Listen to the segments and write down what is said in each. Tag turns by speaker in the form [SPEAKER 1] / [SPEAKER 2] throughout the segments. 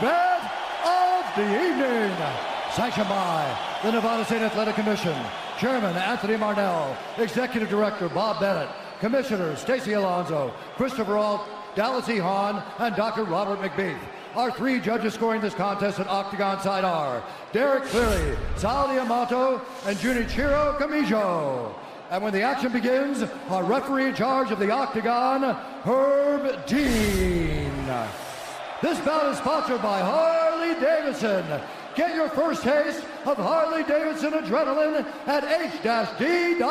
[SPEAKER 1] event of the evening. Sanctioned by the Nevada State Athletic Commission, Chairman Anthony Marnell, Executive Director Bob Bennett, Commissioners Stacey Alonso, Christopher Alt, Dallas E. Hahn, and Dr. Robert McBeath. Our three judges scoring this contest at Octagon side are Derek Cleary, Sal Diamato, and Junichiro Kamijo. And when the action begins, our referee in charge of the Octagon, Herb Dean. This bout is sponsored by Harley Davidson. Get your first taste of Harley Davidson adrenaline at h-d.com.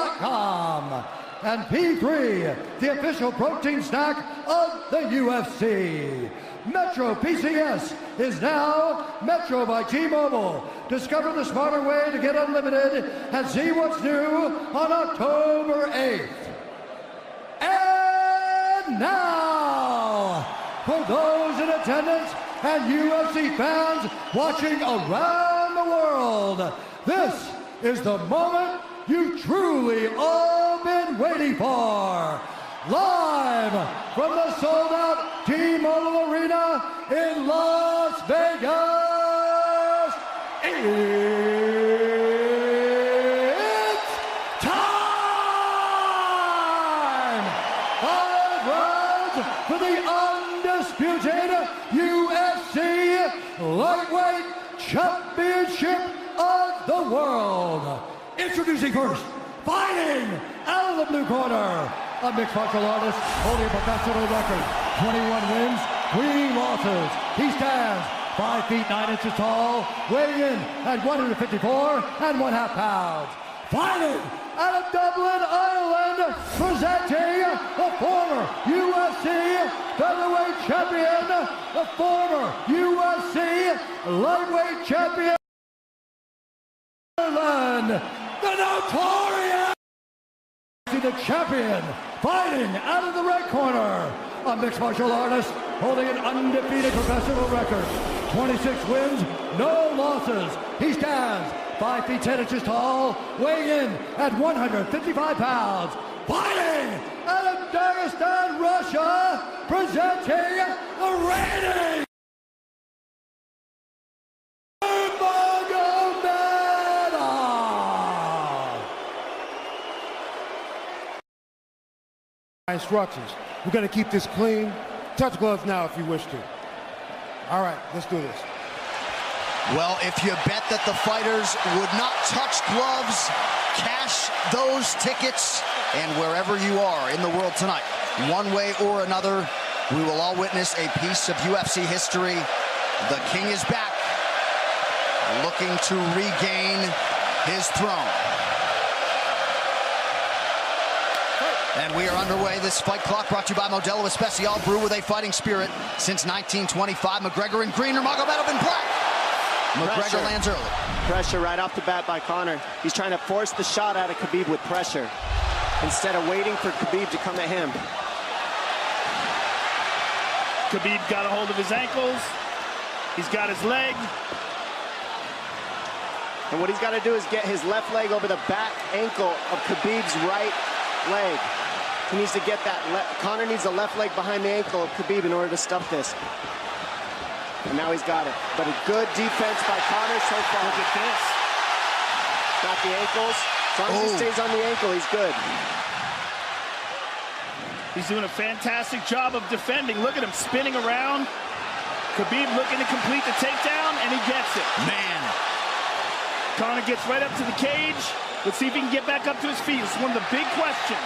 [SPEAKER 1] And P3, the official protein snack of the UFC. Metro PCS is now Metro by T-Mobile. Discover the smarter way to get unlimited and see what's new on October 8th. And now, for those in attendance and UFC fans watching around the world, this is the moment you've truly all been waiting for. Live from the sold-out T-Mobile Arena in Las Vegas, it's time! 5 rounds for the undisputed UFC Lightweight Championship of the World. Introducing first, fighting out of the blue corner, a mixed martial artist holding a professional record, 21 wins, 3 losses. He stands 5 feet 9 inches tall, weighing in at 154 1/2 pounds. Fighting out of Dublin, Ireland, presenting the former UFC featherweight champion, the former UFC lightweight champion, Ireland, the notorious, the champion, fighting out of the red corner, a mixed martial artist holding an undefeated professional record, 26 wins, no losses. He stands 5 feet 10 inches tall, weighing in at 155 pounds. Fighting out of Dagestan, Russia, presenting the reigning
[SPEAKER 2] instructions. We're going to keep this clean. Touch gloves now if you wish to. All right, let's do this.
[SPEAKER 3] Well, if you bet that the fighters would not touch gloves, cash those tickets, and wherever you are in the world tonight, one way or another, we will all witness a piece of UFC history. The king is back, looking to regain his throne. And we are underway. This fight clock brought to you by Modelo Especial, brew with a fighting spirit since 1925. McGregor in green, Nurmagomedov in black. McGregor lands early.
[SPEAKER 4] Pressure right off the bat by Conor. He's trying to force the shot out of Khabib with pressure instead of waiting for Khabib to come at him.
[SPEAKER 5] Khabib got a hold of his ankles. He's got his leg.
[SPEAKER 4] And what he's got to do is get his left leg over the back ankle of Khabib's right leg. He needs to get that. Conor needs the left leg behind the ankle of Khabib in order to stuff this. And now he's got it. But a good defense by Conor so far. Look at this. Got the ankles. As long as he stays on the ankle, he's good.
[SPEAKER 5] He's doing a fantastic job of defending. Look at him spinning around. Khabib looking to complete the takedown, and he gets it.
[SPEAKER 3] Man.
[SPEAKER 5] Conor gets right up to the cage. Let's see if he can get back up to his feet. It's one of the big questions.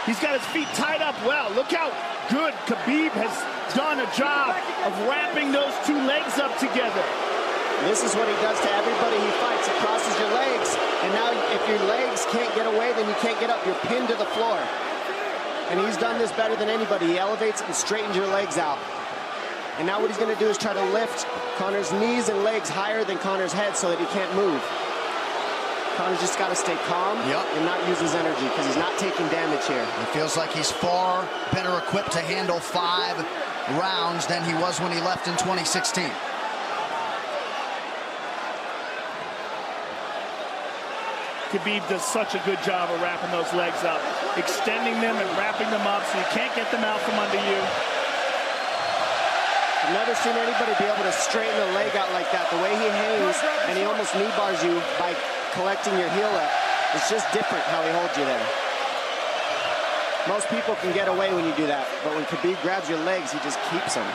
[SPEAKER 5] He's got his feet tied up well. Look how good Khabib has done a job of wrapping those two legs up together.
[SPEAKER 4] This is what he does to everybody he fights. He crosses your legs, and now if your legs can't get away, then you can't get up. You're pinned to the floor. And he's done this better than anybody. He elevates and straightens your legs out. And now what he's going to do is try to lift Conor's knees and legs higher than Conor's head so that he can't move. Conor's just got to stay calm and not use his energy because he's not taking damage here.
[SPEAKER 3] It feels like he's far better equipped to handle 5 rounds than he was when he left in 2016.
[SPEAKER 5] Khabib does such a good job of wrapping those legs up, extending them and wrapping them up so you can't get them out from under you.
[SPEAKER 4] I've never seen anybody be able to straighten a leg out like that. The way he hangs, and he almost knee bars you by collecting your heel up. It's just different how he holds you there. Most people can get away when you do that, but when Khabib grabs your legs, he just keeps them.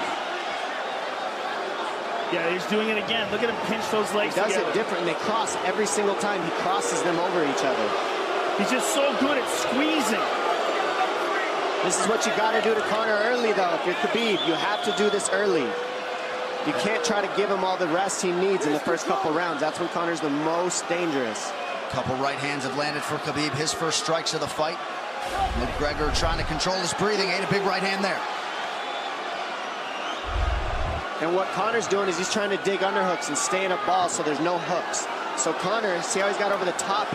[SPEAKER 5] Yeah, he's doing it again. Look at him pinch those legs together.
[SPEAKER 4] He does it different, and they cross every single time. He crosses them over each other.
[SPEAKER 5] He's just so good at squeezing.
[SPEAKER 4] This is what you got to do to Conor early, though. If you're Khabib, you have to do this early. You can't try to give him all the rest he needs in the first couple rounds. That's when Conor's the most dangerous.
[SPEAKER 3] Couple right hands have landed for Khabib. His first strikes of the fight. McGregor trying to control his breathing. Ate a big right hand there.
[SPEAKER 4] And what Conor's doing is he's trying to dig underhooks and stay in a ball so there's no hooks. So Conor, see how he's got over the top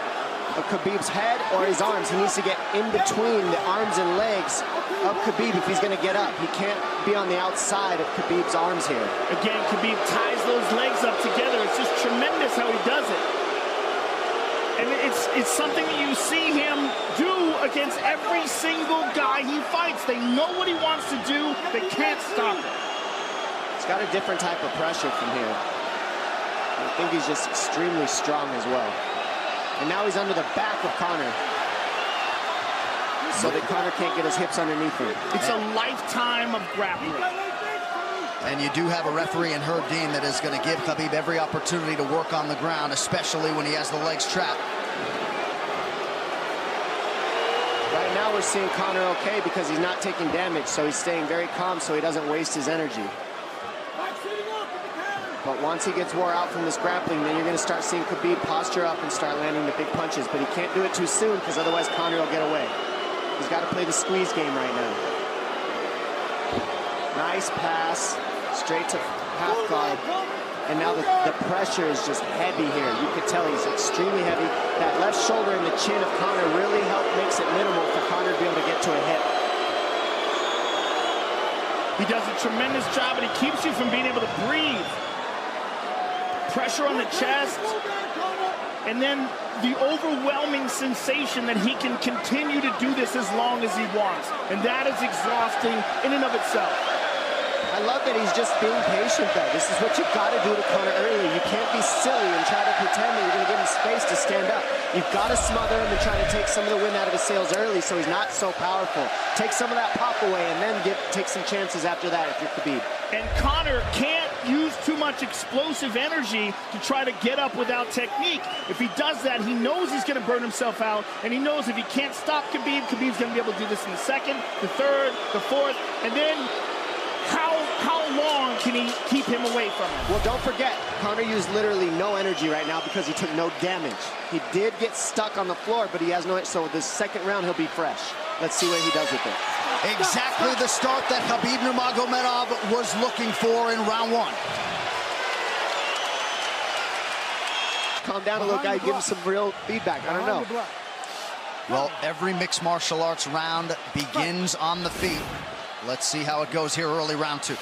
[SPEAKER 4] of Khabib's head or his arms? He needs to get in between the arms and legs of Khabib if he's going to get up. He can't be on the outside of Khabib's arms here.
[SPEAKER 5] Again, Khabib ties those legs up together. It's just tremendous how he does it. And it's something that you see him do against every single guy he fights. They know what he wants to do. They can't stop it.
[SPEAKER 4] He's got a different type of pressure from here. I think he's just extremely strong as well. And now he's under the back of Conor, so that Conor can't get his hips underneath him.
[SPEAKER 5] It's a lifetime of grappling.
[SPEAKER 3] And you do have a referee in Herb Dean that is going to give Khabib every opportunity to work on the ground, especially when he has the legs trapped.
[SPEAKER 4] Right now we're seeing Conor okay because he's not taking damage, so he's staying very calm so he doesn't waste his energy. But once he gets wore out from this grappling, then you're going to start seeing Khabib posture up and start landing the big punches. But he can't do it too soon because otherwise Conor will get away. He's got to play the squeeze game right now. Nice pass, straight to half guard. And now the pressure is just heavy here. You can tell he's extremely heavy. That left shoulder and the chin of Conor really makes it minimal for Conor to be able to get to a hit.
[SPEAKER 5] He does a tremendous job, and he keeps you from being able to breathe. Pressure on the chest, and then the overwhelming sensation that he can continue to do this as long as he wants. And that is exhausting in and of itself.
[SPEAKER 4] I love that he's just being patient, though. This is what you've got to do to Conor early. You can't be silly and try to pretend that you're going to give him space to stand up. You've got to smother him and try to take some of the wind out of his sails early so he's not so powerful. Take some of that pop away and then take some chances after that if you're Khabib.
[SPEAKER 5] And Conor can't use too much explosive energy to try to get up without technique. If he does that, he knows he's going to burn himself out, and he knows if he can't stop Khabib, Khabib's going to be able to do this in the second, the third, the fourth, and then how long can he keep him away from him?
[SPEAKER 4] Well, don't forget, Conor used literally no energy right now because he took no damage. He did get stuck on the floor, but he has no, so the second round he'll be fresh. Let's see what he does with it.
[SPEAKER 3] Exactly the start that Habib Nurmagomedov was looking for in round one.
[SPEAKER 4] Calm down a little, guy. Give him some real feedback. I don't know.
[SPEAKER 3] Well, every mixed martial arts round begins on the feet. Let's see how it goes here early round two.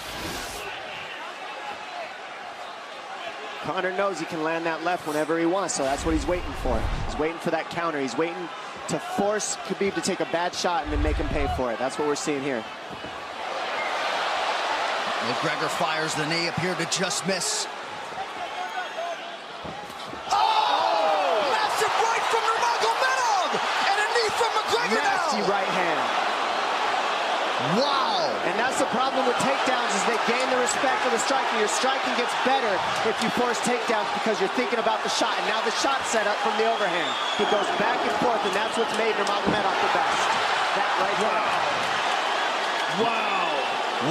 [SPEAKER 4] Conor knows he can land that left whenever he wants, so that's what he's waiting for. He's waiting for that counter. He's waiting to force Khabib to take a bad shot and then make him pay for it. That's what we're seeing here.
[SPEAKER 3] McGregor fires the knee, appeared to just miss. Oh! Massive right from Nurmagomedov! And a knee from McGregor now!
[SPEAKER 4] Nasty right hand.
[SPEAKER 3] Wow!
[SPEAKER 4] And that's the problem with takedowns is they gain the respect of the striker. Your striking gets better if you force takedowns because you're thinking about the shot. And now the shot set up from the overhand. He goes back and forth, and that's what's made Nurmagomedov the best. That right hand.
[SPEAKER 5] Wow.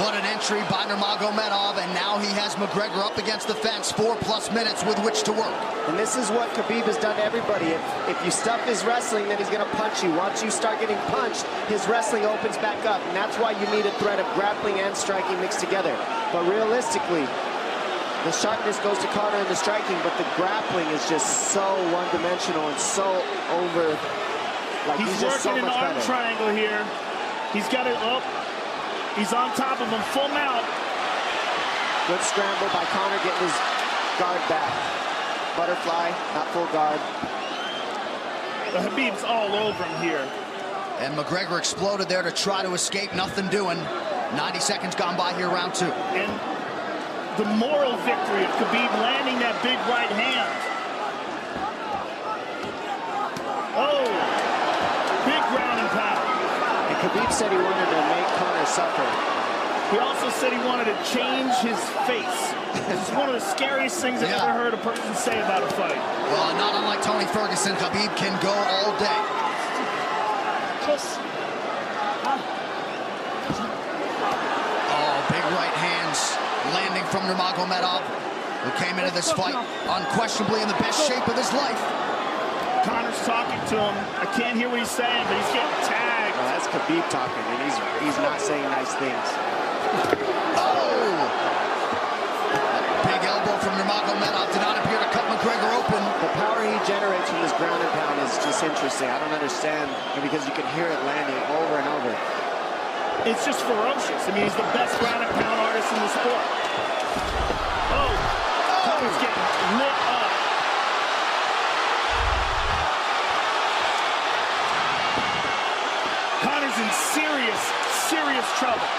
[SPEAKER 3] What an entry by Nurmagomedov, and now he has McGregor up against the fence, 4+ minutes with which to work.
[SPEAKER 4] And this is what Khabib has done to everybody. If you stuff his wrestling, then he's going to punch you. Once you start getting punched, his wrestling opens back up, and that's why you need a threat of grappling and striking mixed together. But realistically, the sharpness goes to Conor in the striking, but the grappling is just so one-dimensional and so over. Like
[SPEAKER 5] He's
[SPEAKER 4] just
[SPEAKER 5] working
[SPEAKER 4] so
[SPEAKER 5] an
[SPEAKER 4] much
[SPEAKER 5] arm
[SPEAKER 4] better.
[SPEAKER 5] triangle here. He's got it up. He's on top of him, full mount.
[SPEAKER 4] Good scramble by Conor, getting his guard back. Butterfly, not full guard.
[SPEAKER 5] The Habib's all over him here.
[SPEAKER 3] And McGregor exploded there to try to escape, nothing doing. 90 seconds gone by here, round two.
[SPEAKER 5] And the moral victory of Khabib landing that big right hand. Oh, big ground and pound.
[SPEAKER 4] And Khabib said he wanted to make Conor suffer.
[SPEAKER 5] He also said he wanted to change his face. This is one of the scariest things I've ever heard a person say about a fight.
[SPEAKER 3] Well, not unlike Tony Ferguson, Habib can go all day. Oh, big right hands landing from Nurmagomedov, who came into this fight unquestionably in the best shape of his life.
[SPEAKER 5] Conor's talking to him. I can't hear what he's saying, but he's getting tagged.
[SPEAKER 4] Well, that's Khabib talking, and he's not saying nice things.
[SPEAKER 3] Oh! Big elbow from Nurmagomedov did not appear to cut McGregor open.
[SPEAKER 4] The power he generates from this ground and pound is just interesting. I don't understand, because you can hear it landing over and over.
[SPEAKER 5] It's just ferocious. I mean, he's the best ground and pound artist in the sport. Oh! Conor's getting lit up. Conor's in serious trouble.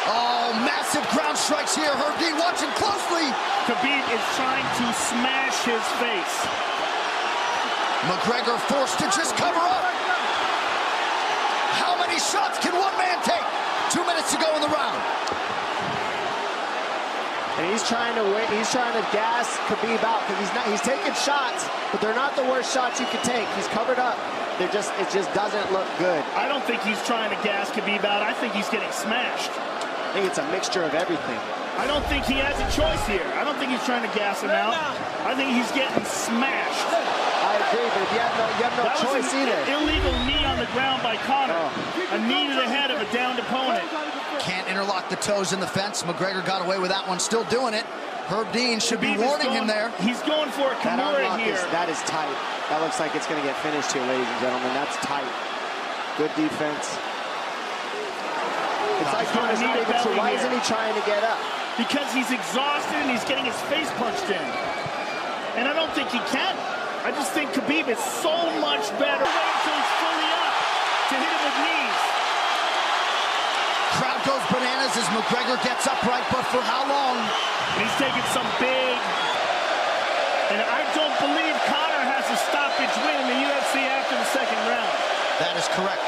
[SPEAKER 3] Oh, massive ground strikes here. Herb Dean watching closely.
[SPEAKER 5] Khabib is trying to smash his face.
[SPEAKER 3] McGregor forced to just cover up. How many shots can one man take? 2 minutes to go in the round.
[SPEAKER 4] And he's trying to wait. He's trying to gas Khabib out, because he's taking shots, but they're not the worst shots you could take. He's covered up. It just doesn't look good.
[SPEAKER 5] I don't think he's trying to gas Khabib out. I think he's getting smashed.
[SPEAKER 4] I think it's a mixture of everything.
[SPEAKER 5] I don't think he has a choice here. I don't think he's trying to gas him out. I think he's getting smashed.
[SPEAKER 4] I agree, but if you have no choice either.
[SPEAKER 5] Illegal knee on the ground by Conor. A knee to the head of a downed opponent.
[SPEAKER 3] Can't interlock the toes in the fence. McGregor got away with that one, still doing it. Herb Dean should be warning him there.
[SPEAKER 5] He's going for a Kimura here.
[SPEAKER 4] That is tight. That looks like it's going to get finished here, ladies and gentlemen. That's tight. Good defense. It's like Conor's not even sure. Why isn't he trying to get up?
[SPEAKER 5] Because he's exhausted and he's getting his face punched in. And I don't think he can. I just think Khabib is so much better. Wait until he's fully up to hit him with knees.
[SPEAKER 3] Crowd goes bananas as McGregor gets upright, but for how long?
[SPEAKER 5] And he's taking some big... And I don't believe Conor has a stoppage win in the UFC after the second round.
[SPEAKER 3] That is correct.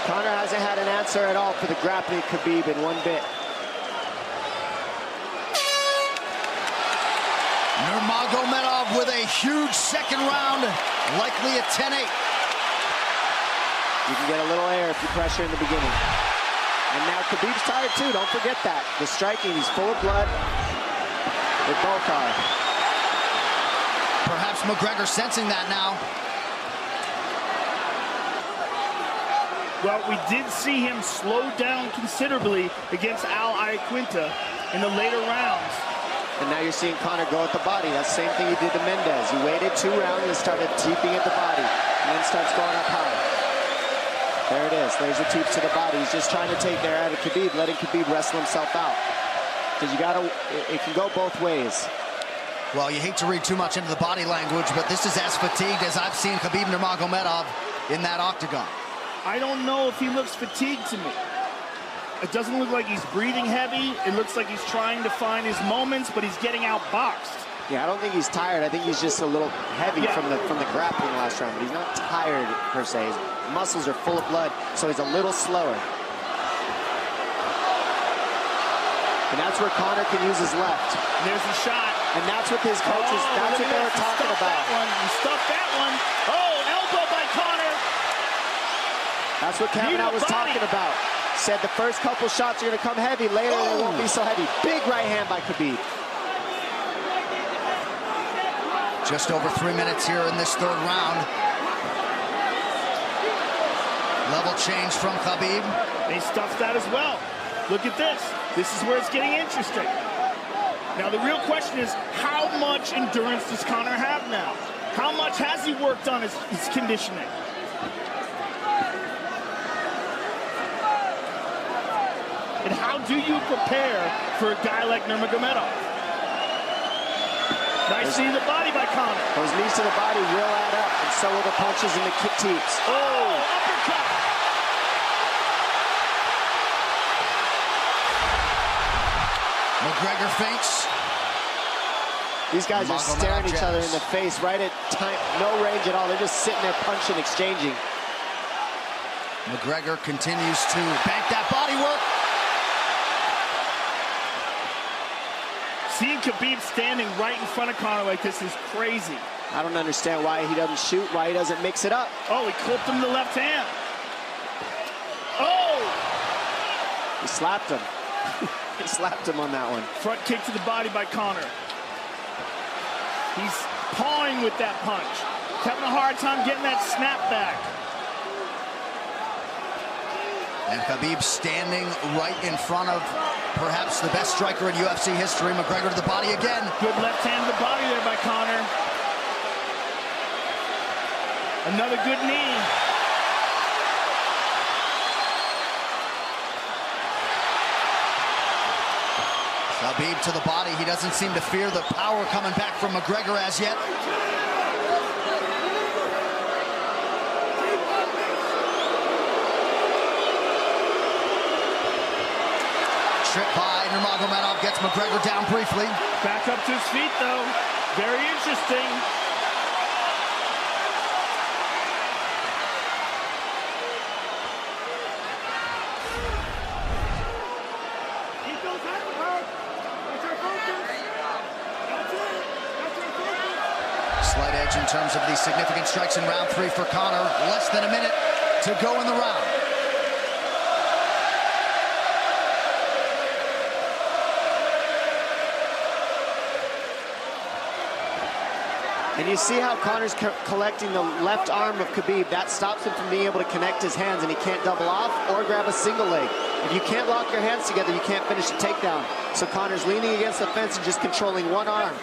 [SPEAKER 4] Conor hasn't had an answer at all for the grappling Khabib in one bit.
[SPEAKER 3] Nurmagomedov with a huge second round, likely a 10-8.
[SPEAKER 4] You can get a little air if you pressure in the beginning. And now Khabib's tired too, don't forget that. The striking, he's full of blood. They both are.
[SPEAKER 3] Perhaps McGregor sensing that now.
[SPEAKER 5] Well, we did see him slow down considerably against Al Iaquinta in the later rounds.
[SPEAKER 4] And now you're seeing Conor go at the body. That's the same thing he did to Mendez. He waited 2 rounds and started teeping at the body, and then starts going up high. There it is, laser teeps to the body. He's just trying to take there out of Khabib, letting Khabib wrestle himself out. Because you gotta, it can go both ways.
[SPEAKER 3] Well, you hate to read too much into the body language, but this is as fatigued as I've seen Habib Nurmagomedov in that octagon.
[SPEAKER 5] I don't know if he looks fatigued to me. It doesn't look like he's breathing heavy. It looks like he's trying to find his moments, but he's getting outboxed.
[SPEAKER 4] Yeah, I don't think he's tired. I think he's just a little heavy from the grappling last round, but he's not tired per se. His muscles are full of blood, so he's a little slower. And that's where Conor can use his left.
[SPEAKER 5] There's a shot.
[SPEAKER 4] And that's what his coaches, that's what they were talking about.
[SPEAKER 5] He stuffed that one. Oh, elbow by Conor.
[SPEAKER 4] That's what Kavanaugh was talking about. Said the first couple shots are going to come heavy. Later, they won't be so heavy. Big right hand by Habib.
[SPEAKER 3] Just over 3 minutes here in this third round. Level change from Habib.
[SPEAKER 5] He stuffed that as well. Look at this. This is where it's getting interesting. Now, the real question is, how much endurance does Conor have now? How much has he worked on his conditioning? And how do you prepare for a guy like Nurmagomedov? Nice knee to the body by Conor.
[SPEAKER 4] Those knees to the body will add up, and so will the punches and the kick teeps.
[SPEAKER 5] Oh, uppercut.
[SPEAKER 3] McGregor feints.
[SPEAKER 4] These guys are staring each other in the face right at time, no range at all. They're just sitting there punching, exchanging.
[SPEAKER 3] McGregor continues to bank that body work.
[SPEAKER 5] Seeing Khabib standing right in front of Conor like this is crazy.
[SPEAKER 4] I don't understand why he doesn't shoot, why he doesn't mix it up.
[SPEAKER 5] Oh, he clipped him the left hand. Oh!
[SPEAKER 4] He slapped him. He slapped him on that one.
[SPEAKER 5] Front kick to the body by Conor. He's pawing with that punch. Having a hard time getting that snap back.
[SPEAKER 3] And Habib standing right in front of perhaps the best striker in UFC history. McGregor to the body again.
[SPEAKER 5] Good left hand to the body there by Conor. Another good knee.
[SPEAKER 3] Habib to the body. He doesn't seem to fear the power coming back from McGregor as yet. Trip by Nurmagomedov, gets McGregor down briefly.
[SPEAKER 5] Back up to his feet, though. Very interesting.
[SPEAKER 3] Slight edge in terms of the significant strikes in round 3 for Conor. Less than a minute to go in the round.
[SPEAKER 4] And you see how Conor's collecting the left arm of Khabib. That stops him from being able to connect his hands, and he can't double off or grab a single leg. If you can't lock your hands together, you can't finish a takedown. So Conor's leaning against the fence and just controlling one arm.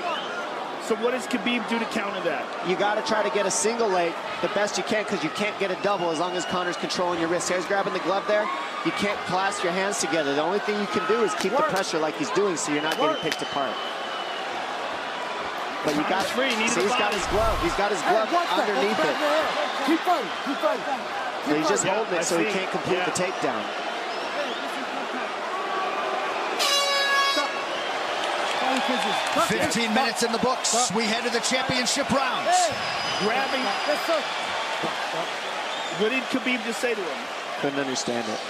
[SPEAKER 5] So what does Khabib do to counter that?
[SPEAKER 4] You got to try to get a single leg the best you can, because you can't get a double as long as Conor's controlling your wrist. Here's grabbing the glove there. You can't clasp your hands together. The only thing you can do is keep the pressure like he's doing, so you're not getting picked apart. But you got see, he's got his glove. He's got his glove underneath it.
[SPEAKER 2] Keep fighting, keep fighting.
[SPEAKER 4] So he's just holding it so he can't complete the takedown.
[SPEAKER 2] Hey.
[SPEAKER 3] 15 minutes in the books. We head to the championship rounds.
[SPEAKER 5] Grabbing. What did Khabib just say to him?
[SPEAKER 4] Couldn't understand it.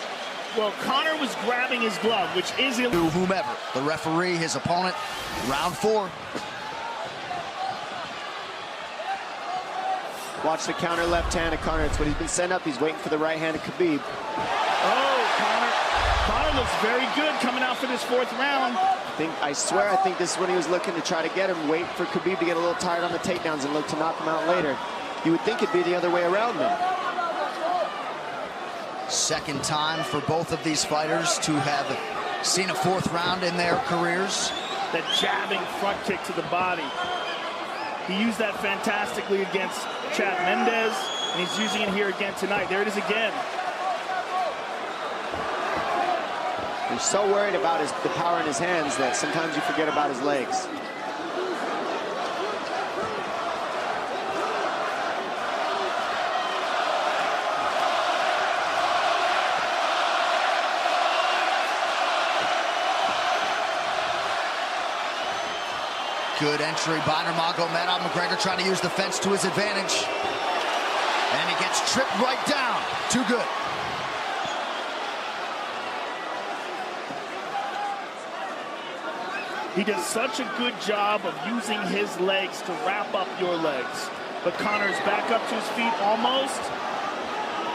[SPEAKER 5] Well, Conor was grabbing his glove, which is illegal.
[SPEAKER 3] To whomever, the referee, his opponent, round 4.
[SPEAKER 4] Watch the counter left hand of Conor. It's what he's been setting up. He's waiting for the right hand of Khabib.
[SPEAKER 5] Oh, Conor looks very good coming out for this 4th round.
[SPEAKER 4] I swear, I think this is when he was looking to try to get him, wait for Khabib to get a little tired on the takedowns and look to knock him out later. You would think it'd be the other way around, though.
[SPEAKER 3] Second time for both of these fighters to have seen a 4th round in their careers.
[SPEAKER 5] That jabbing front kick to the body. He used that fantastically against Chad Mendes, and he's using it here again tonight. There it is again.
[SPEAKER 4] He's so worried about the power in his hands that sometimes you forget about his legs.
[SPEAKER 3] Good entry by Nurmagomedov. McGregor trying to use the fence to his advantage. And he gets tripped right down. Too good.
[SPEAKER 5] He does such a good job of using his legs to wrap up your legs. But Conor's back up to his feet almost.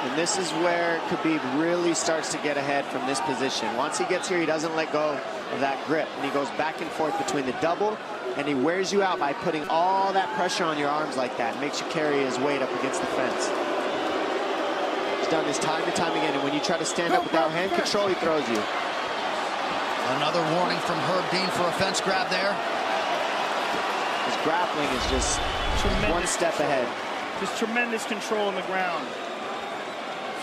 [SPEAKER 4] And this is where Khabib really starts to get ahead from this position. Once he gets here, he doesn't let go of that grip. And he goes back and forth between the double, and he wears you out by putting all that pressure on your arms like that. Makes you carry his weight up against the fence. He's done this time and time again, and when you try to stand up without hand control, he throws you.
[SPEAKER 3] Another warning from Herb Dean for a fence grab there.
[SPEAKER 4] His grappling is just one step ahead.
[SPEAKER 5] Just tremendous control on the ground.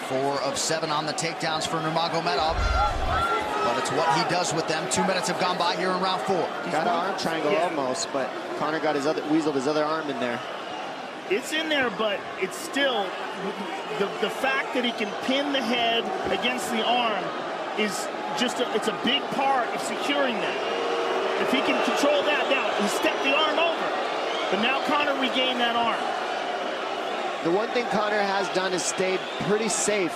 [SPEAKER 3] 4 of 7 on the takedowns for Nurmagomedov. But it's what he does with them. 2 minutes have gone by here in round 4.
[SPEAKER 4] Got an arm triangle almost, but Conor got weaseled his other arm in there.
[SPEAKER 5] It's in there, but it's still the fact that he can pin the head against the arm is just it's a big part of securing that. If he can control that, now he stepped the arm over. But now Conor regained that arm.
[SPEAKER 4] The one thing Conor has done is stayed pretty safe.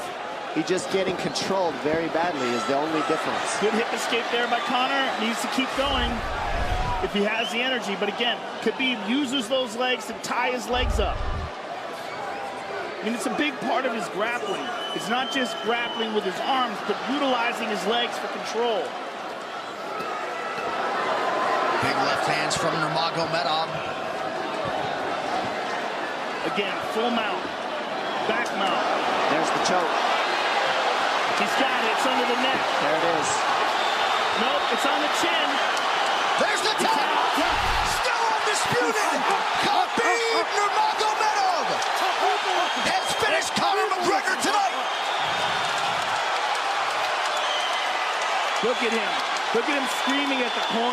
[SPEAKER 4] He's just getting controlled very badly is the only difference.
[SPEAKER 5] Good hip escape there by Conor. Needs to keep going if he has the energy. But again, Khabib uses those legs to tie his legs up. I mean, it's a big part of his grappling. It's not just grappling with his arms, but utilizing his legs for control.
[SPEAKER 3] Big left hands from Nurmagomedov.
[SPEAKER 5] Again, full mount, back mount.
[SPEAKER 4] There's the choke.
[SPEAKER 5] He's got it, it's under the neck.
[SPEAKER 4] There it is.
[SPEAKER 5] Nope, it's on the chin.
[SPEAKER 3] There's the tap. Still undisputed. Habib Nurmagomedov has finished Conor McGregor tonight.
[SPEAKER 5] Look at him. Look at him screaming at the corner.